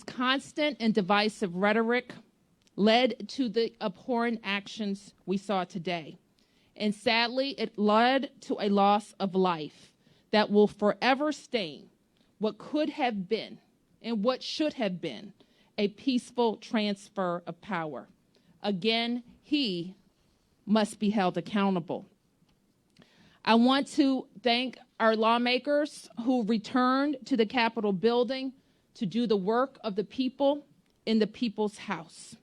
Constant and divisive rhetoric led to the abhorrent actions we saw today. And sadly, it led to a loss of life that will forever stain what could have been and what should have been a peaceful transfer of power. Again, he must be held accountable. I want to thank our lawmakers who returned to the Capitol building to do the work of the people in the people's house.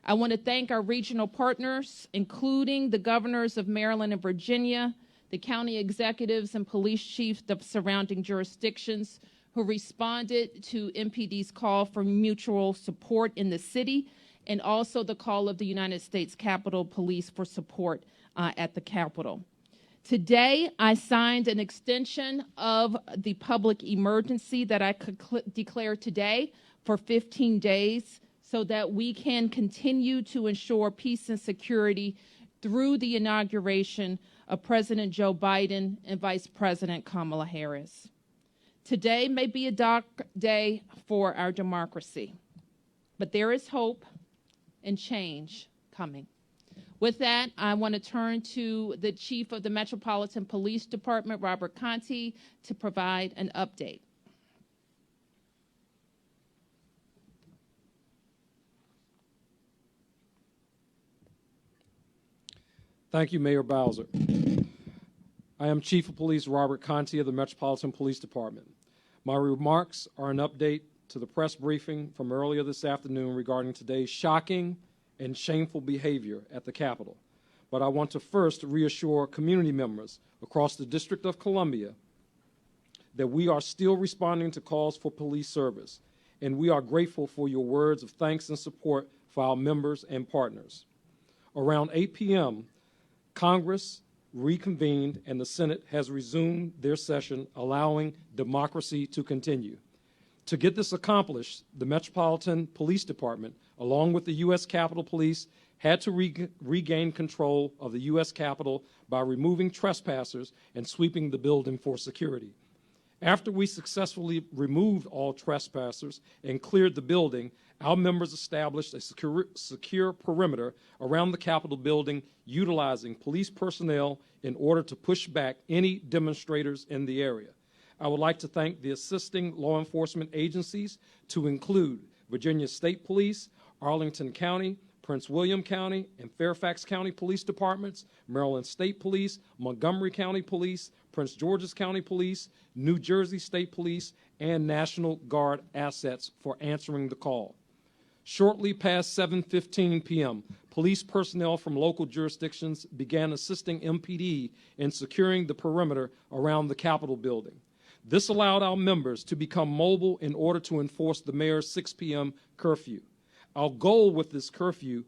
I want to thank our regional partners, including the governors of Maryland and Virginia, the county executives and police chiefs of surrounding jurisdictions who responded to MPD's call for mutual support in the city, and also the call of the United States Capitol Police for support at the Capitol. Today, I signed an extension of the public emergency that I could declare today for 15 days so that we can continue to ensure peace and security through the inauguration of President Joe Biden and Vice President Kamala Harris. Today may be a dark day for our democracy, but there is hope and change coming. With that, I want to turn to the Chief of the Metropolitan Police Department, Robert Conti, to provide an update. Thank you, Mayor Bowser. I am Chief of Police Robert Conti of the Metropolitan Police Department. My remarks are an update to the press briefing from earlier this afternoon regarding today's shocking and shameful behavior at the Capitol. But I want to first reassure community members across the District of Columbia that we are still responding to calls for police service, and we are grateful for your words of thanks and support for our members and partners. Around 8 p.m., Congress reconvened and the Senate has resumed their session, allowing democracy to continue. To get this accomplished, the Metropolitan Police Department, along with the U.S. Capitol Police, had to regain control of the U.S. Capitol by removing trespassers and sweeping the building for security. After we successfully removed all trespassers and cleared the building, our members established a secure perimeter around the Capitol building, utilizing police personnel in order to push back any demonstrators in the area. I would like to thank the assisting law enforcement agencies, to include Virginia State Police, Arlington County, Prince William County, and Fairfax County Police Departments, Maryland State Police, Montgomery County Police, Prince George's County Police, New Jersey State Police, and National Guard assets for answering the call. Shortly past 7:15 p.m., police personnel from local jurisdictions began assisting MPD in securing the perimeter around the Capitol building. This allowed our members to become mobile in order to enforce the mayor's 6 p.m. curfew. Our goal with this curfew,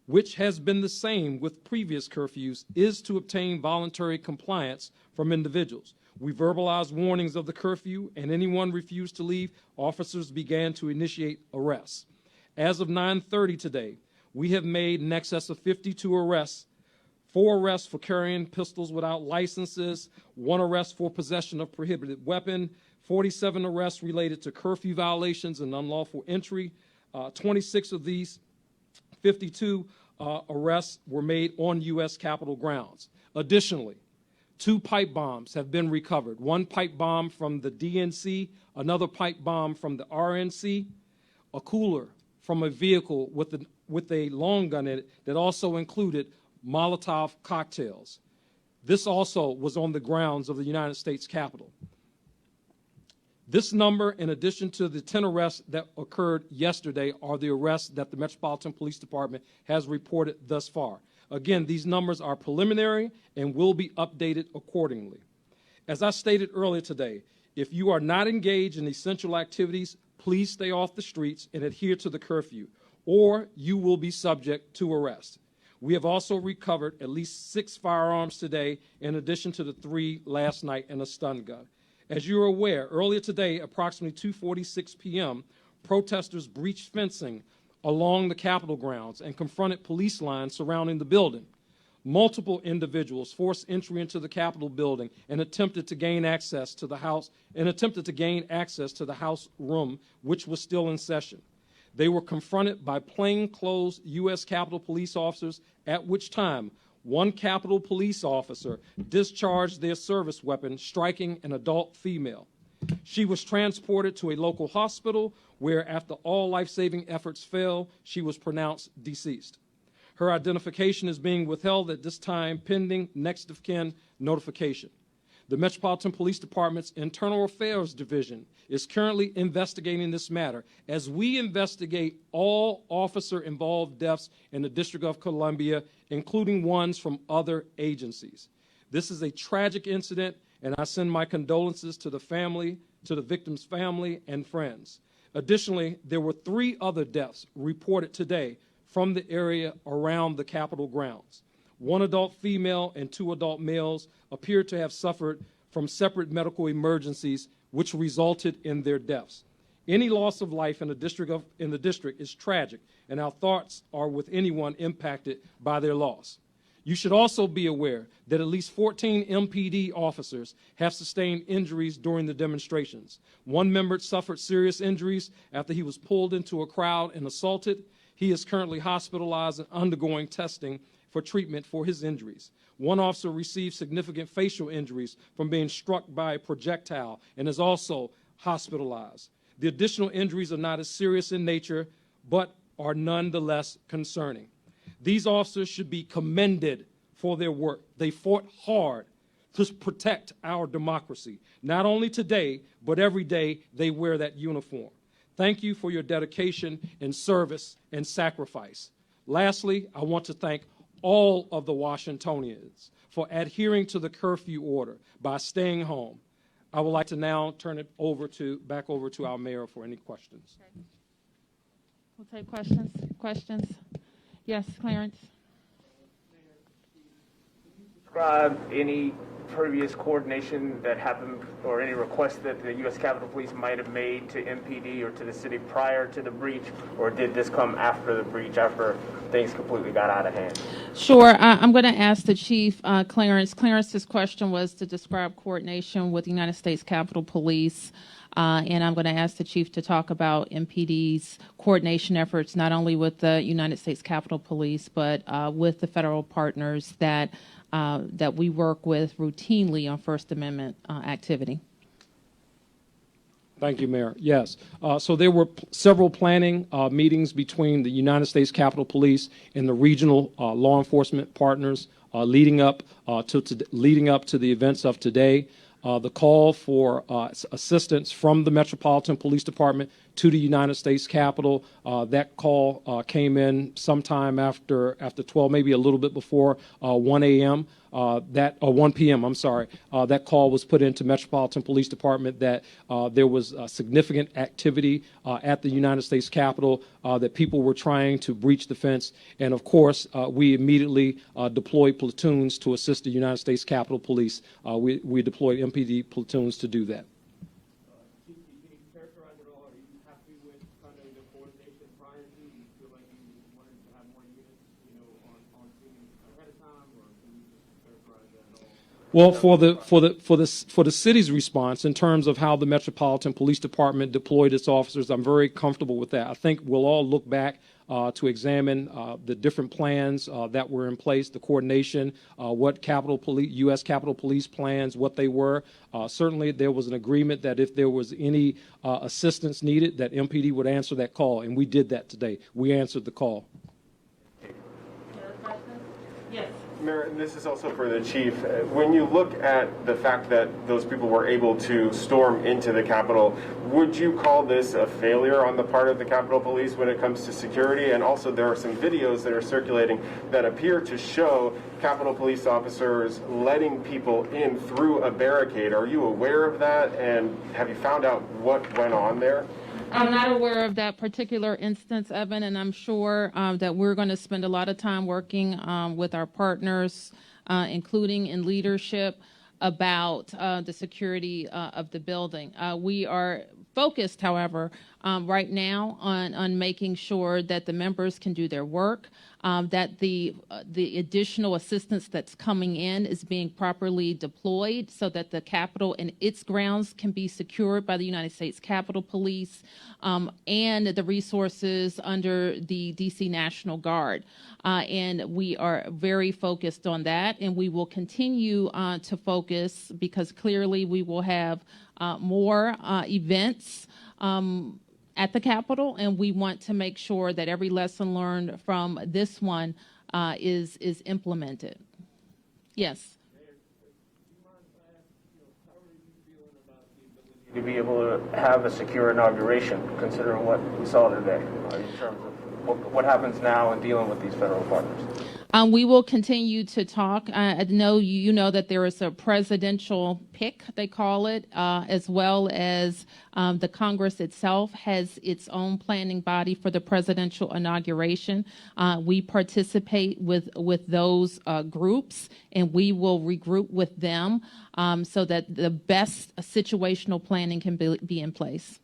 which has been the same with previous curfews, is to obtain voluntary compliance from individuals. We verbalized warnings of the curfew, and anyone refused to leave, officers began to initiate arrests. As of 9:30 today, we have made in excess of 52 arrests, 4 arrests for carrying pistols without licenses, 1 arrest for possession of prohibited weapon, 47 arrests related to curfew violations and unlawful entry. 26 of these 52 arrests were made on U.S. Capitol grounds. Additionally, 2 pipe bombs have been recovered. 1 pipe bomb from the DNC, another pipe bomb from the RNC, a cooler from a vehicle with a long gun in it that also included Molotov cocktails. This also was on the grounds of the United States Capitol. This number, in addition to the 10 arrests that occurred yesterday, are the arrests that the Metropolitan Police Department has reported thus far. Again, these numbers are preliminary and will be updated accordingly. As I stated earlier today, if you are not engaged in essential activities, please stay off the streets and adhere to the curfew, or you will be subject to arrest. We have also recovered at least 6 firearms today, in addition to the 3 last night and a stun gun. As you're aware, earlier today, approximately 2:46 p.m., protesters breached fencing along the Capitol grounds and confronted police lines surrounding the building. multiple individuals forced entry into the Capitol building and attempted to gain access to the House room, which was still in session. They were confronted by plainclothes U.S. Capitol Police officers, at which time one Capitol Police officer discharged their service weapon, striking an adult female. She was transported to a local hospital where, after all life-saving efforts failed, she was pronounced deceased. Her identification is being withheld at this time pending next of kin notification. The Metropolitan Police Department's Internal Affairs Division is currently investigating this matter as we investigate all officer-involved deaths in the District of Columbia, including ones from other agencies. This is a tragic incident, and I send my condolences to the family, to the victim's family and friends. Additionally, there were 3 other deaths reported today from the area around the Capitol grounds. 1 adult female and 2 adult males appear to have suffered from separate medical emergencies, which resulted in their deaths. Any loss of life in the district is tragic, and our thoughts are with anyone impacted by their loss. You should also be aware that at least 14 MPD officers have sustained injuries during the demonstrations. 1 member suffered serious injuries after he was pulled into a crowd and assaulted. He is currently hospitalized and undergoing testing for treatment for his injuries. 1 officer received significant facial injuries from being struck by a projectile and is also hospitalized. The additional injuries are not as serious in nature, but are nonetheless concerning. These officers should be commended for their work. They fought hard to protect our democracy. Not only today, but every day they wear that uniform. Thank you for your dedication and service and sacrifice. Lastly, I want to thank all of the Washingtonians for adhering to the curfew order by staying home. I would like to now turn it back over to our mayor for any questions. Okay. We'll take questions. Yes, Clarence. Describe any previous coordination that happened or any requests that the U.S. Capitol Police might have made to MPD or to the city prior to the breach, or did this come after the breach, after things completely got out of hand? Sure. I'm going to ask the Chief, Clarence. Clarence's question was to describe coordination with the United States Capitol Police. And I'm going to ask the Chief to talk about MPD's coordination efforts, not only with the United States Capitol Police, but with the federal partners that we work with routinely on First Amendment activity. Thank you, Mayor. Yes. So there were several planning meetings between the United States Capitol Police and the regional law enforcement partners leading up to the events of today. The call for assistance from the Metropolitan Police Department to the United States Capitol, that call came in sometime after 12, maybe a little bit before 1 a.m. 1 p.m. I'm sorry. That call was put into Metropolitan Police Department that there was significant activity at the United States Capitol, that people were trying to breach the fence, and of course we immediately deployed platoons to assist the United States Capitol Police. We deployed MPD platoons to do that. Chief, can you characterize it all? Are you happy with kind of the coordination prior to? Do you feel like you wanted to have more units, on scene ahead of time, or can you just characterize that at all? Well, for the city's response in terms of how the Metropolitan Police Department deployed its officers, I'm very comfortable with that. I think we'll all look back to examine the different plans that were in place, the coordination, what U.S. Capitol Police plans, what they were. Certainly, there was an agreement that if there was any assistance needed, that MPD would answer that call, and we did that today. We answered the call. Yes. Mayor, and this is also for the chief. When you look at the fact that those people were able to storm into the Capitol, would you call this a failure on the part of the Capitol Police when it comes to security? And also, there are some videos that are circulating that appear to show Capitol Police officers letting people in through a barricade. Are you aware of that? And have you found out what went on there? I'm not aware of that particular instance, Evan, and I'm sure that we're going to spend a lot of time working with our partners, including in leadership, about the security of the building. We are focused, however, right now on making sure that the members can do their work, that the additional assistance that's coming in is being properly deployed so that the Capitol and its grounds can be secured by the United States Capitol Police, and the resources under the DC National Guard. And we are very focused on that, and we will continue to focus because clearly we will have more events at the Capitol, and we want to make sure that every lesson learned from this one is implemented. Yes. To be able to have a secure inauguration, considering what we saw today, in terms of what happens now in dealing with these federal partners? We will continue to talk. I know you know that there is a presidential pick, they call it, as well as the Congress itself has its own planning body for the presidential inauguration. We participate with those groups, and we will regroup with them so that the best situational planning can be in place.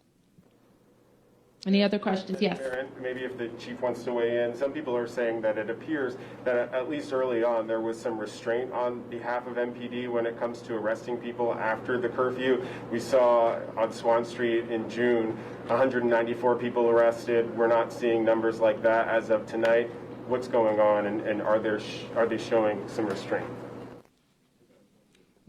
Any other questions? Yes. Aaron, maybe if the chief wants to weigh in, some people are saying that it appears that at least early on there was some restraint on behalf of MPD when it comes to arresting people after the curfew. We saw on Swan Street in June 194 people arrested. We're not seeing numbers like that as of tonight. What's going on, and are they showing some restraint?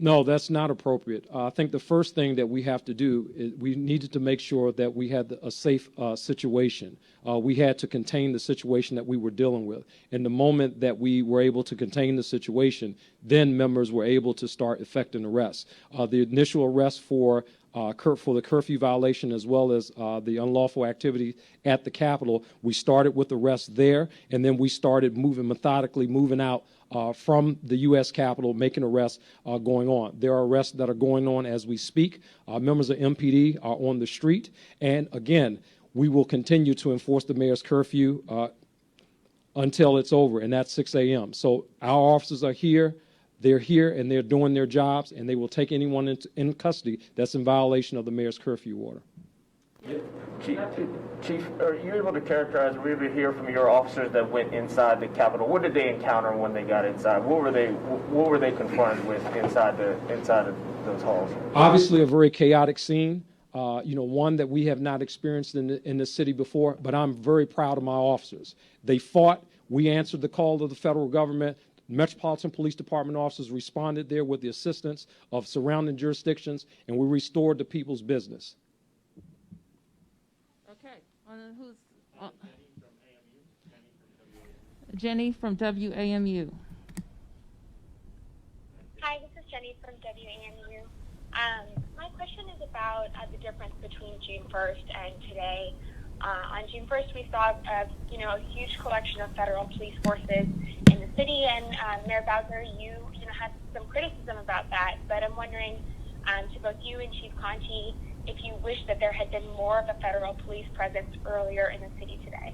No, that's not appropriate. I think the first thing that we have to do is we needed to make sure that we had a safe situation. We had to contain the situation that we were dealing with. And the moment that we were able to contain the situation, then members were able to start effecting arrests. The initial arrest for the curfew violation as well as the unlawful activity at the Capitol, we started with arrests there, and then we started methodically moving out from the U.S. Capitol, making arrests going on. There are arrests that are going on as we speak. Members of MPD are on the street. And again, we will continue to enforce the mayor's curfew until it's over, and that's 6 a.m. So our officers are here. They're here, and they're doing their jobs, and they will take anyone in custody that's in violation of the mayor's curfew order. Chief, are you able to characterize, we able to hear from your officers that went inside the Capitol? What did they encounter when they got inside? What were they confronted with inside of those halls? Obviously, a very chaotic scene. One that we have not experienced in the city before. But I'm very proud of my officers. They fought. We answered the call of the federal government. Metropolitan Police Department officers responded there with the assistance of surrounding jurisdictions, and we restored the people's business. Okay. Who's Jenny from WAMU. Hi, this is Jenny from WAMU. My question is about the difference between June 1st and today. On June 1st, we saw a huge collection of federal police forces in the city, and Mayor Bowser, you had some criticism about that. But I'm wondering to both you and Chief Conti if you wish that there had been more of a federal police presence earlier in the city today.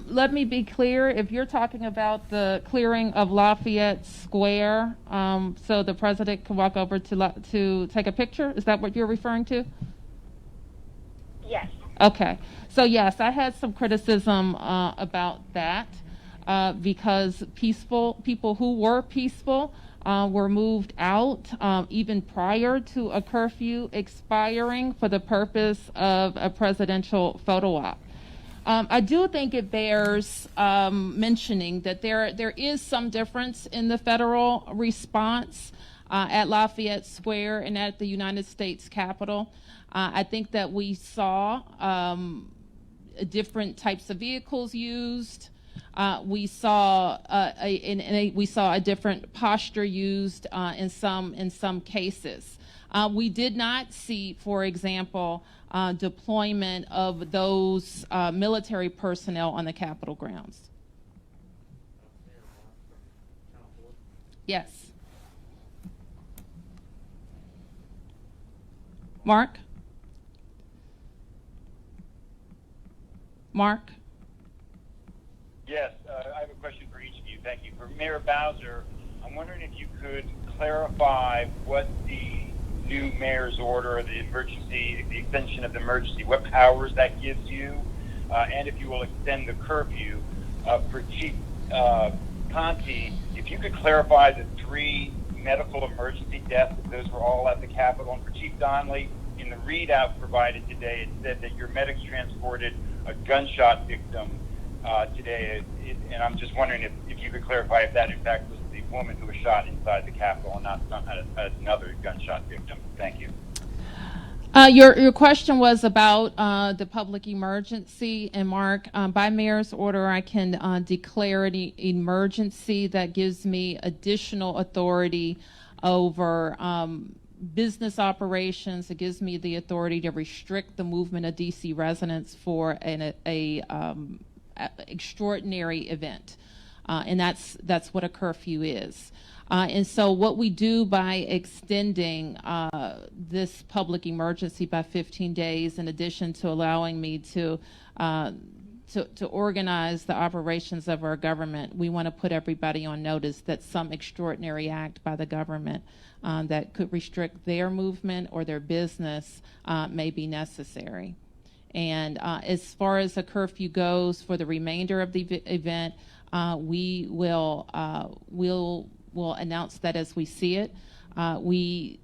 Let me be clear. If you're talking about the clearing of Lafayette Square, so the president can walk over to take a picture, is that what you're referring to? Yes. Okay. So yes, I had some criticism about that because people who were peaceful were moved out even prior to a curfew expiring for the purpose of a presidential photo op. I do think it bears mentioning that there is some difference in the federal response at Lafayette Square and at the United States Capitol. I think that we saw different types of vehicles used. We saw a different posture used in some cases. We did not see, for example, deployment of those military personnel on the Capitol grounds. Yes. Mark? Yes, I have a question for each of you. Thank you. For Mayor Bowser, I'm wondering if you could clarify what the new mayor's order, the extension of the emergency, what powers that gives you, and if you will extend the curfew. for Chief Conti, if you could clarify the 3 medical emergency deaths, if those were all at the Capitol. And for Chief Donnelly, in the readout provided today, it said that your medics transported a gunshot victim today. And I'm just wondering if you could clarify if that, in fact, was the woman who was shot inside the Capitol and not another gunshot victim. Thank you. Your question was about the public emergency, and Mark, by mayor's order, I can declare an emergency that gives me additional authority over business operations. It gives me the authority to restrict the movement of DC residents for an extraordinary event, and that's what a curfew is. And so what we do by extending this public emergency by 15 days, in addition to allowing me to organize the operations of our government, we want to put everybody on notice that some extraordinary act by the government that could restrict their movement or their business may be necessary. And as far as the curfew goes for the remainder of the event, we will we'll announce that as we see it. The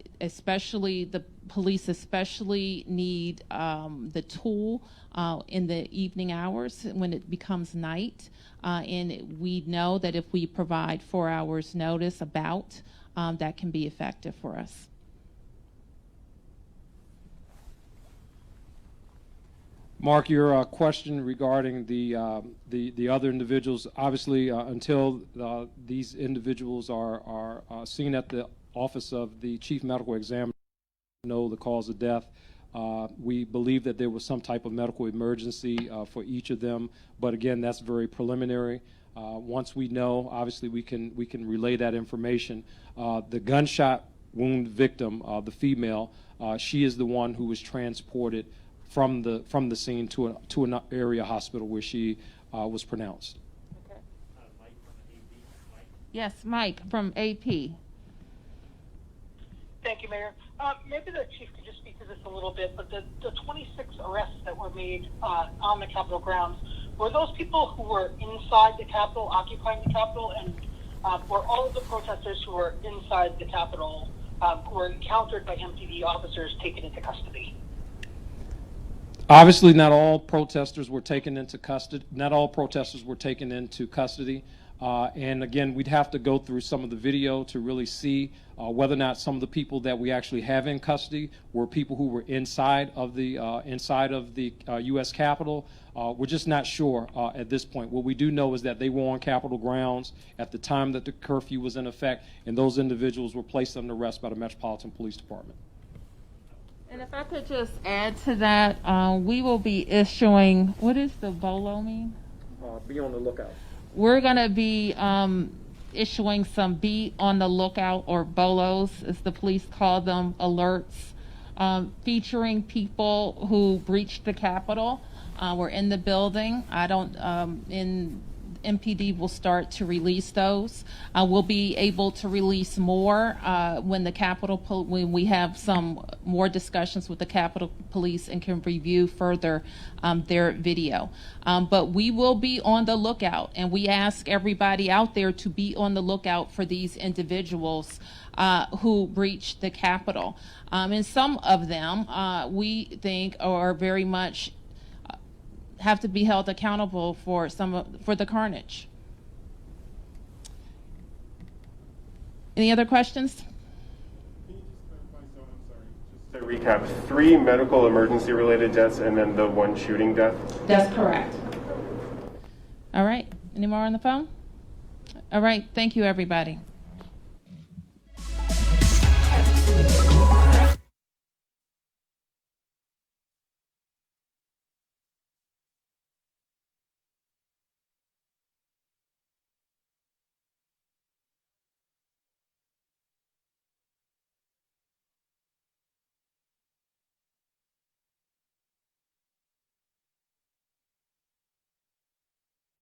police especially need the tool in the evening hours when it becomes night. And we know that if we provide 4 hours notice that can be effective for us. Mark, your question regarding the other individuals, obviously, until these individuals are seen at the office of the chief medical examiner to know the cause of death, we believe that there was some type of medical emergency for each of them. But again, that's very preliminary. Once we know, obviously, we can relay that information. The gunshot wound victim, the female, she is the one who was transported from the scene to an area hospital where she was pronounced. Okay. Yes, Mike from AP. Thank you, Mayor. Maybe the chief could just speak to this a little bit, but the 26 arrests that were made on the Capitol grounds, were those people who were inside the Capitol, occupying the Capitol, and were all of the protesters who were inside the Capitol who were encountered by MPD officers taken into custody? Obviously, not all protesters were taken into custody. Not all protesters were taken into custody. And again, we'd have to go through some of the video to really see whether or not some of the people that we actually have in custody were people who were inside of the U.S. Capitol. We're just not sure at this point. What we do know is that they were on Capitol grounds at the time that the curfew was in effect, and those individuals were placed under arrest by the Metropolitan Police Department. And if I could just add to that, we will be issuing, what does the BOLO mean? Be on the lookout. We're going to be issuing some be on the lookout, or BOLOs, as the police call them, alerts, featuring people who breached the Capitol, were in the building. MPD will start to release those. We'll be able to release more when we have some more discussions with the Capitol Police and can review further their video. But we will be on the lookout, and we ask everybody out there to be on the lookout for these individuals who breached the Capitol. And some of them we think are very much have to be held accountable for the carnage. Any other questions? Can you just clarify, so I'm sorry, just to recap, 3 medical emergency related deaths and then the 1 shooting death? That's correct. All right, any more on the phone? All right, thank you, everybody.